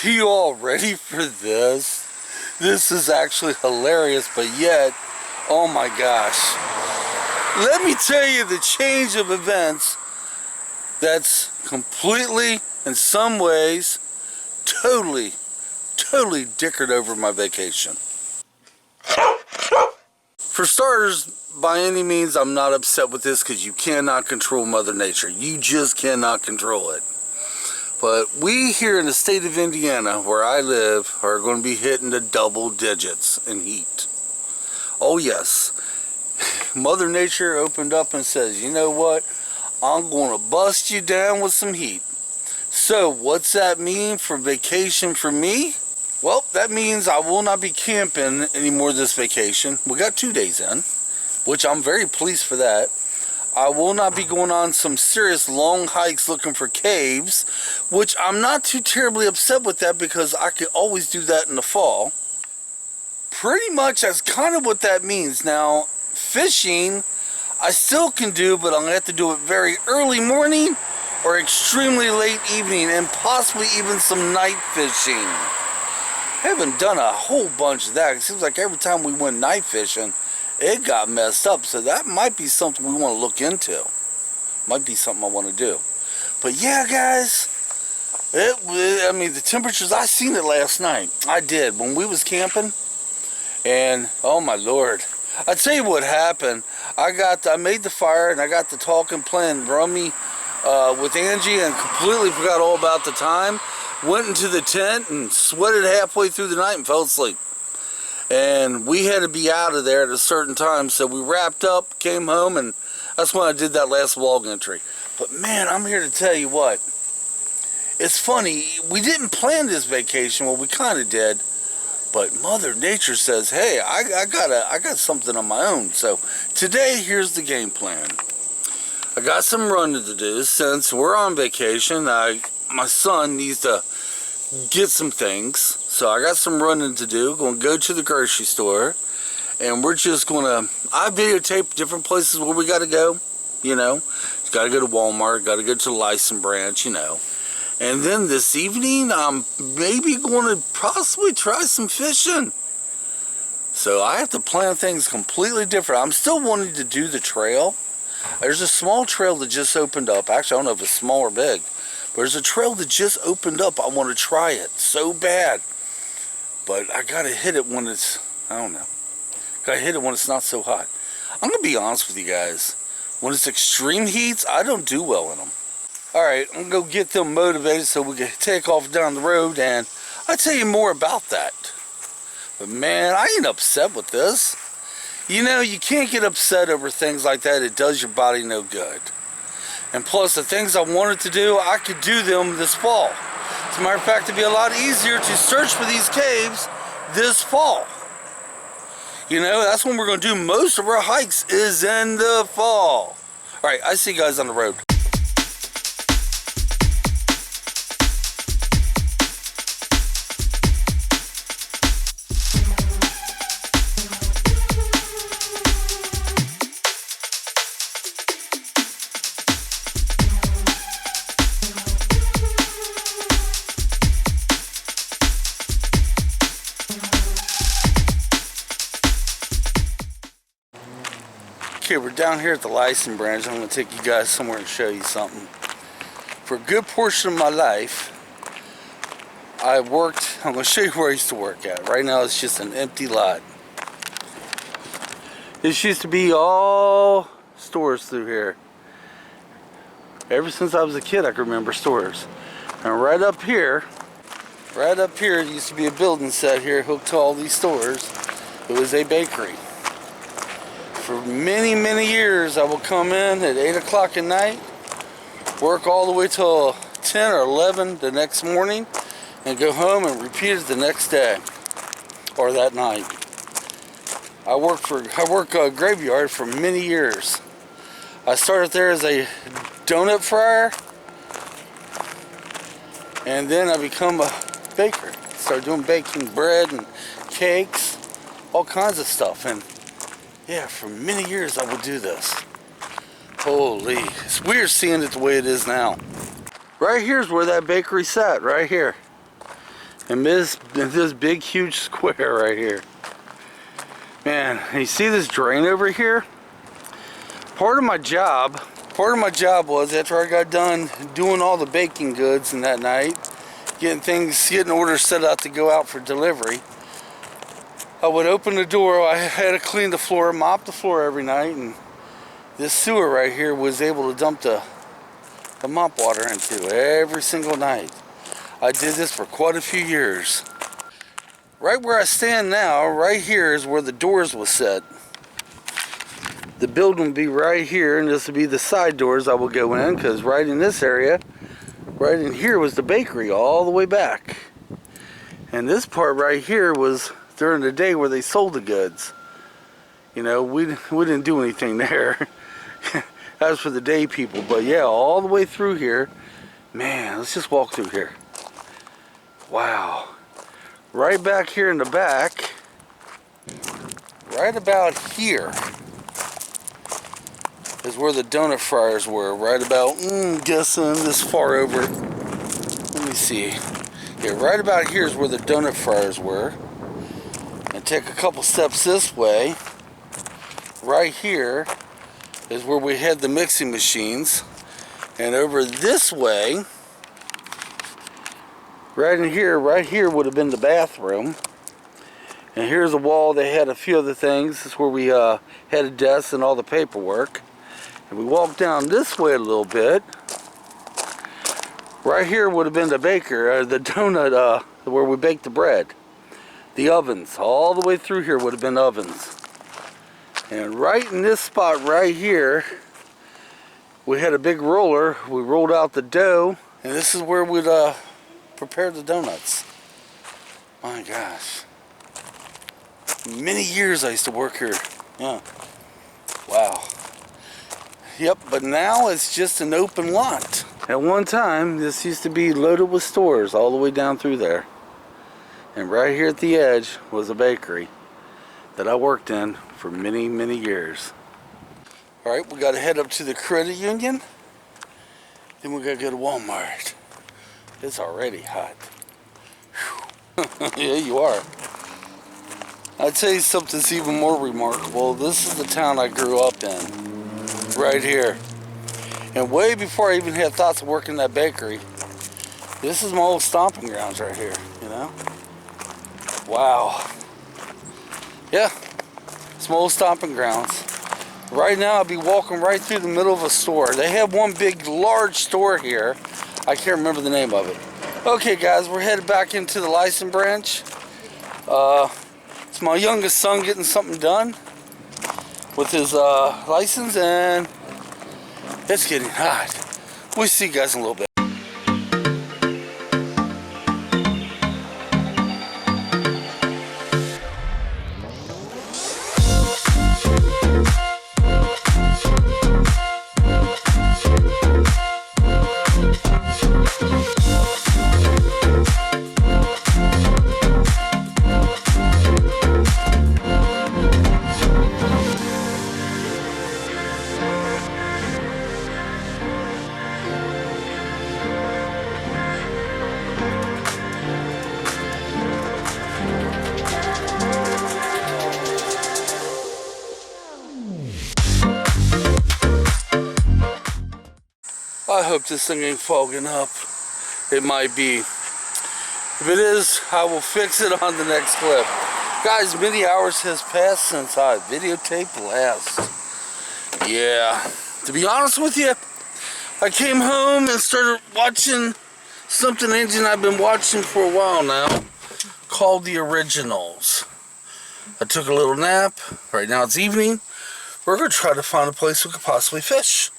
Are you all ready for this? This is actually hilarious, but yet, oh my gosh. Let me tell you the change of events that's completely, in some ways, totally dickered over my vacation. For starters, by any means, I'm not upset with this because you cannot control Mother Nature. You just cannot control it. But we here in the state of Indiana, where I live, are going to be hitting the double digits in heat. Oh yes, Mother Nature opened up and says, you know what? I'm going to bust you down with some heat. So what's that mean for vacation for me? Well, that means I will not be camping anymore this vacation. We got 2 days in, which I'm very pleased for that. I will not be going on some serious long hikes looking for caves, which I'm not too terribly upset with that because I can always do that in the fall. Pretty much that's kind of what that means. Now, fishing, I still can do, but I'm going to have to do it very early morning or extremely late evening, and possibly even some night fishing. I haven't done a whole bunch of that. It seems like every time we went night fishing, it got messed up. So that might be something we want to look into. Might be something I want to do. But yeah, guys, I mean, the temperatures, I seen it last night. I did, when we was camping. And, oh my Lord. I tell you what happened. I made the fire and I got to talking, playing rummy with Angie, and completely forgot all about the time. Went into the tent and sweated halfway through the night and fell asleep. And we had to be out of there at a certain time, so we wrapped up, came home, and that's when I did that last vlog entry. But man, I'm here to tell you what. It's funny, we didn't plan this vacation. Well, we kind of did. But Mother Nature says, hey, I got something on my own. So today, here's the game plan. I got some running to do since we're on vacation. My son needs to get some things. So I got some running to do. Going to go to the grocery store. And we're just going to, I videotape different places where we got to go. You know, got to go to Walmart, got to go to the license branch, you know. And then this evening, I'm maybe going to possibly try some fishing. So I have to plan things completely different. I'm still wanting to do the trail. There's a small trail that just opened up. Actually, I don't know if it's small or big. But there's a trail that just opened up. I want to try it so bad. But I got to hit it when it's, I don't know. Got to hit it when it's not so hot. I'm going to be honest with you guys. When it's extreme heats, I don't do well in them. Alright, I'm going to go get them motivated so we can take off down the road, and I'll tell you more about that. But man, I ain't upset with this. You know, you can't get upset over things like that. It does your body no good. And plus, the things I wanted to do, I could do them this fall. As a matter of fact, it'd be a lot easier to search for these caves this fall. You know, that's when we're going to do most of our hikes, is in the fall. Alright, I see you guys on the road. Okay, we're down here at the license branch. I'm going to take you guys somewhere and show you something. For a good portion of my life, I'm going to show you where I used to work at. Right now it's just an empty lot. This used to be all stores through here. Ever since I was a kid, I can remember stores. And right up here, it used to be a building set here hooked to all these stores. It was a bakery. For many, many years, I will come in at 8 o'clock at night, work all the way till 10 or 11 the next morning, and go home and repeat it the next day, or that night. I work a graveyard for many years. I started there as a donut fryer, and then I become a baker. Started doing baking bread and cakes, all kinds of stuff, and yeah, for many years I would do this. Holy, it's weird seeing it the way it is now. Right here's where that bakery sat, right here. And this big huge square right here. Man, you see this drain over here? Part of my job was after I got done doing all the baking goods and that night, getting orders set out to go out for delivery, I would open the door. I had to clean the floor, mop the floor every night, and this sewer right here was able to dump the mop water into every single night. I did this for quite a few years. Right where I stand now, right here is where the doors was set. The building would be right here, and this would be the side doors I will go in, because right in this area, right in here was the bakery all the way back. And this part right here was during the day where they sold the goods. You know, we didn't do anything there. That was for the day people. But yeah, all the way through here. Man, let's just walk through here. Wow. Right back here in the back, right about here, is where the donut fryers were. Right about, guessing this far over. Let me see. Yeah, right about here is where the donut fryers were. And take a couple steps this way. Right here is where we had the mixing machines. And over this way, right here would have been the bathroom. And here's a wall. They had a few other things. This is where we had a desk and all the paperwork. And we walked down this way a little bit. Right here would have been the baker, the donut, where we baked the bread. The ovens, all the way through here would have been ovens. And right in this spot right here, we had a big roller. We rolled out the dough, and this is where we'd prepare the donuts. My gosh. Many years I used to work here. Yeah. Wow. Yep, but now it's just an open lot. At one time, this used to be loaded with stores all the way down through there. And right here at the edge was a bakery that I worked in for many, many years. Alright, we gotta head up to the credit union. Then we gotta go to Walmart. It's already hot. Yeah, you are. I'll tell you something's even more remarkable. This is the town I grew up in. Right here. And way before I even had thoughts of working in that bakery, this is my old stomping grounds right here, you know? Wow. Yeah, it's my old stomping grounds. Right now I'll be walking right through the middle of a store. They have one big, large store here. I can't remember the name of it. Okay guys, we're headed back into the license branch. It's my youngest son getting something done with his license, and it's getting hot. We'll see you guys in a little bit. I hope this thing ain't fogging up. It might be. If it is, I will fix it on the next clip. Guys, many hours has passed since I videotaped last. Yeah, to be honest with you, I came home and started watching something engine I've been watching for a while now, called The Originals. I took a little nap. Right now it's evening. We're going to try to find a place we could possibly fish.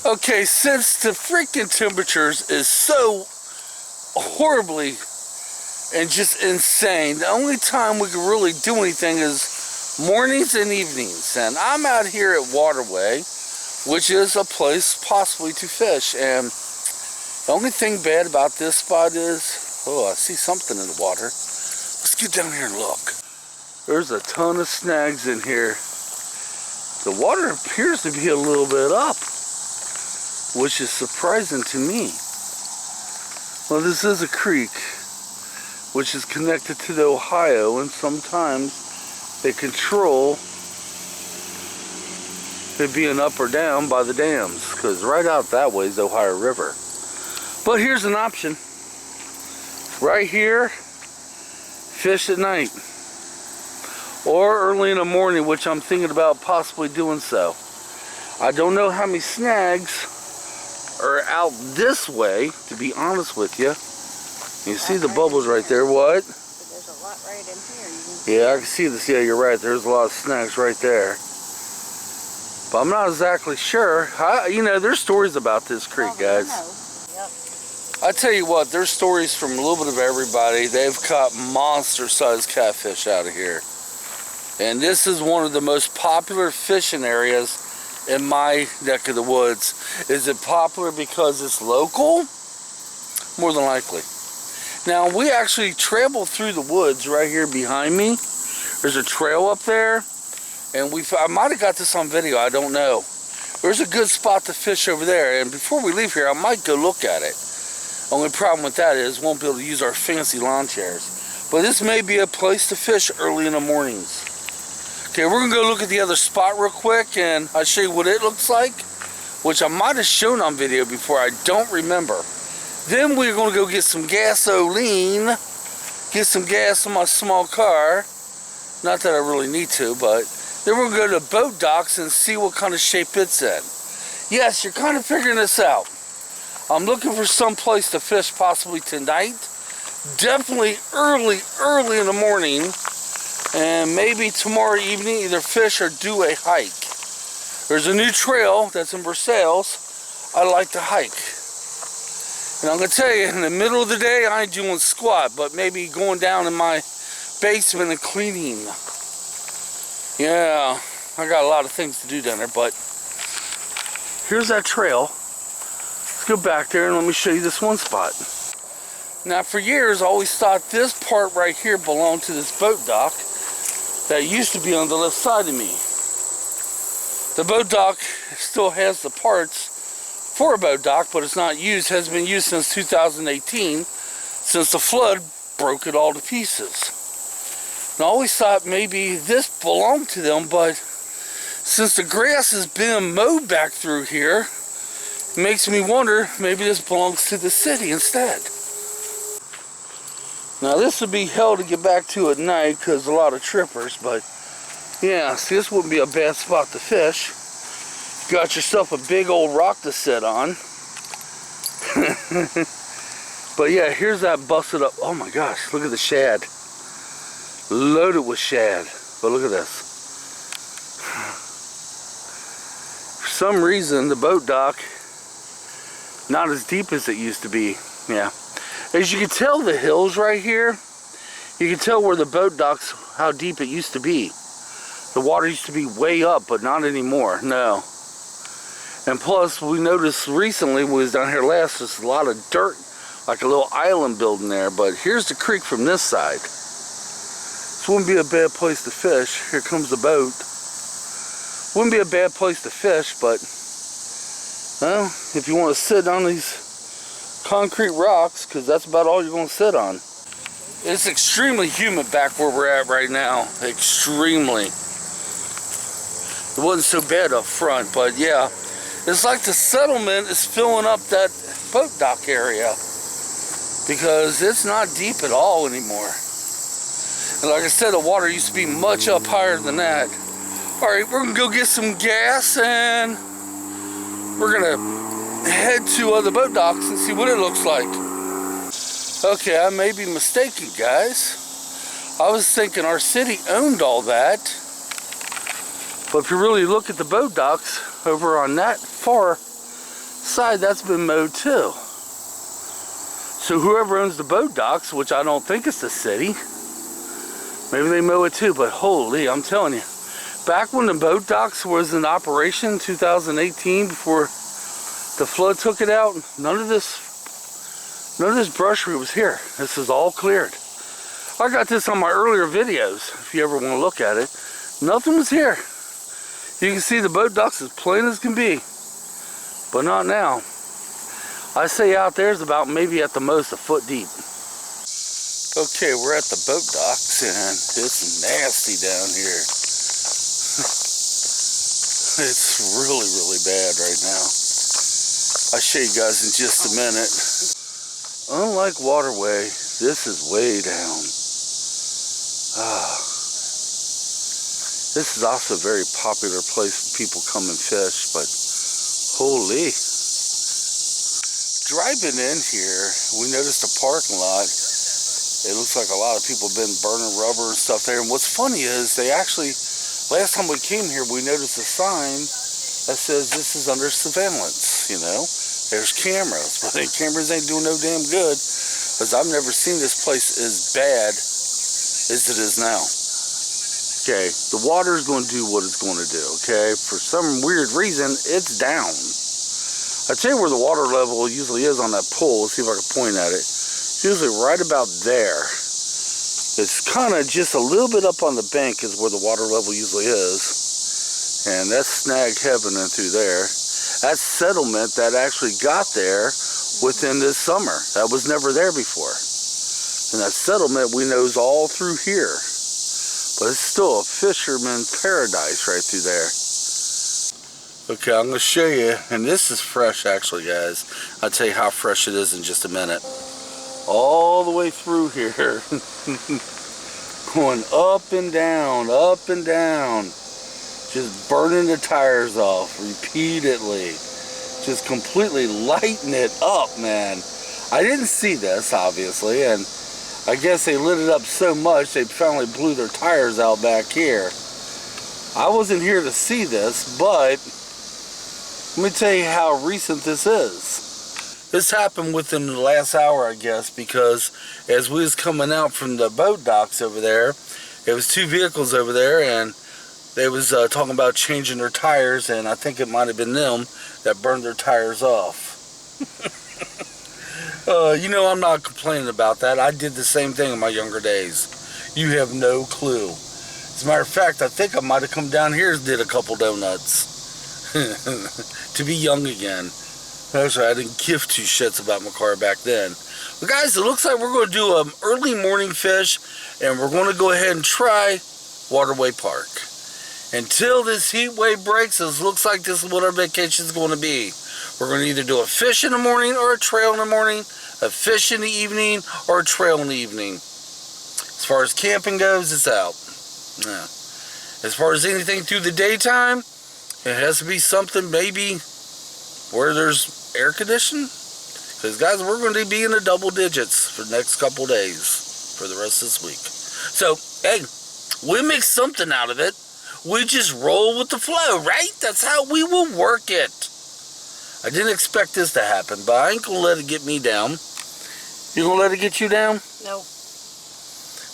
Okay, since the freaking temperatures is so horribly and just insane, the only time we can really do anything is mornings and evenings. And I'm out here at Waterway, which is a place possibly to fish. And the only thing bad about this spot is, oh, I see something in the water. Let's get down here and look. There's a ton of snags in here. The water appears to be a little bit up, which is surprising to me. Well, this is a creek, which is connected to the Ohio, and sometimes they control it being up or down by the dams, because right out that way is the Ohio River. But here's an option. Right here, fish at night. Or early in the morning, which I'm thinking about possibly doing so. I don't know how many snags are out this way, to be honest with you. You see the bubbles right there, what? There's a lot right in here. Yeah, I can see this. Yeah, you're right. There's a lot of snags right there. But I'm not exactly sure. You know, there's stories about this creek, guys. Yep. I tell you what, there's stories from a little bit of everybody. They've caught monster-sized catfish out of here. And this is one of the most popular fishing areas in my neck of the woods. Is it popular because it's local? More than likely. Now, we actually traveled through the woods right here behind me. There's a trail up there. And I might have got this on video, I don't know. There's a good spot to fish over there. And before we leave here, I might go look at it. Only problem with that is we won't be able to use our fancy lawn chairs. But this may be a place to fish early in the mornings. Okay, we're going to go look at the other spot real quick, and I'll show you what it looks like, which I might have shown on video before, I don't remember. Then we're going to go get some gasoline, get some gas in my small car. Not that I really need to, but then we're going to go to boat docks and see what kind of shape it's in. Yes, you're kind of figuring this out. I'm looking for some place to fish possibly tonight. Definitely early in the morning. And maybe tomorrow evening, either fish or do a hike. There's a new trail that's in Versailles I like to hike. And I'm going to tell you, in the middle of the day, I ain't doing squat, but maybe going down in my basement and cleaning. Yeah, I got a lot of things to do down there, but here's that trail. Let's go back there and let me show you this one spot. Now, for years, I always thought this part right here belonged to this boat dock that used to be on the left side of me. The boat dock still has the parts for a boat dock, but it's not used. It hasn't been used since 2018, since the flood broke it all to pieces. And I always thought maybe this belonged to them, but since the grass has been mowed back through here, it makes me wonder maybe this belongs to the city instead. Now this would be hell to get back to at night because a lot of trippers, but yeah, see, this wouldn't be a bad spot to fish. You got yourself a big old rock to sit on. But yeah, here's that busted up. Oh my gosh, look at the shad. Loaded with shad. But look at this. For some reason, the boat dock, not as deep as it used to be. Yeah. As you can tell, the hills right here, you can tell where the boat docks, how deep it used to be. The water used to be way up, but not anymore, no. And plus, we noticed recently, when we was down here last, there's a lot of dirt, like a little island building there, but here's the creek from this side. This wouldn't be a bad place to fish. Here comes the boat. Wouldn't be a bad place to fish, but, well, if you want to sit on these concrete rocks, because that's about all you're going to sit on. It's extremely humid back where we're at right now. Extremely. It wasn't so bad up front, but yeah, it's like the settlement is filling up that boat dock area because it's not deep at all anymore. And like I said, the water used to be much up higher than that. Alright, we're going to go get some gas and we're going to head to the boat docks and see what it looks like. Okay, I may be mistaken, guys. I was thinking our city owned all that. But if you really look at the boat docks over on that far side, that's been mowed too. So whoever owns the boat docks, which I don't think it's the city, maybe they mow it too, but holy, I'm telling you. Back when the boat docks was in operation, 2018, before the flood took it out, none of this brushwood was here. This is all cleared. I got this on my earlier videos, if you ever want to look at it. Nothing was here. You can see the boat docks as plain as can be, but not now. I say out there is about maybe at the most a foot deep. Okay, we're at the boat docks and it's nasty down here. It's really, really bad right now. I'll show you guys in just a minute. Unlike Waterway, this is way down. This is also a very popular place for people come and fish, but holy. Driving in here, we noticed a parking lot. It looks like a lot of people have been burning rubber and stuff there. And what's funny is they actually, last time we came here, we noticed a sign that says this is under surveillance, you know. There's cameras, but the cameras ain't doing no damn good because I've never seen this place as bad as it is now. Okay, the water's going to do what it's going to do, okay? For some weird reason, it's down. I'll tell you where the water level usually is on that pole. Let's see if I can point at it. Usually right about there. It's kind of just a little bit up on the bank is where the water level usually is. And that's snag heaven in through there. That's settlement that actually got there within this summer. That was never there before. And that settlement we know is all through here. But it's still a fisherman's paradise right through there. Okay, I'm going to show you. And this is fresh actually, guys. I'll tell you how fresh it is in just a minute. All the way through here, going up and down, just burning the tires off repeatedly, just completely lighting it up, man. I didn't see this, obviously, and I guess they lit it up so much they finally blew their tires out back here. I wasn't here to see this, but let me tell you how recent this is. This happened within the last hour, I guess, because as we was coming out from the boat docks over there, it was two vehicles over there, and they was talking about changing their tires, and I think it might have been them that burned their tires off. You know, I'm not complaining about that. I did the same thing in my younger days. You have no clue. As a matter of fact, I think I might have come down here and did a couple donuts to be young again. Actually, I didn't give two shits about my car back then. But guys, it looks like we're going to do an early morning fish, and we're going to go ahead and try Waterway Park. Until this heat wave breaks, it looks like this is what our vacation is going to be. We're going to either do a fish in the morning or a trail in the morning, a fish in the evening or a trail in the evening. As far as camping goes, it's out. Yeah. As far as anything through the daytime, it has to be something maybe where there's air conditioning. Because guys, we're going to be in the double digits for the next couple days for the rest of this week. So, hey, we make something out of it. We just roll with the flow, right? That's how we will work it. I didn't expect this to happen, but I ain't going to let it get me down. You going to let it get you down? No.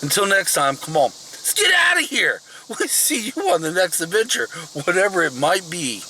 Until next time, come on. Let's get out of here. We'll see you on the next adventure, whatever it might be.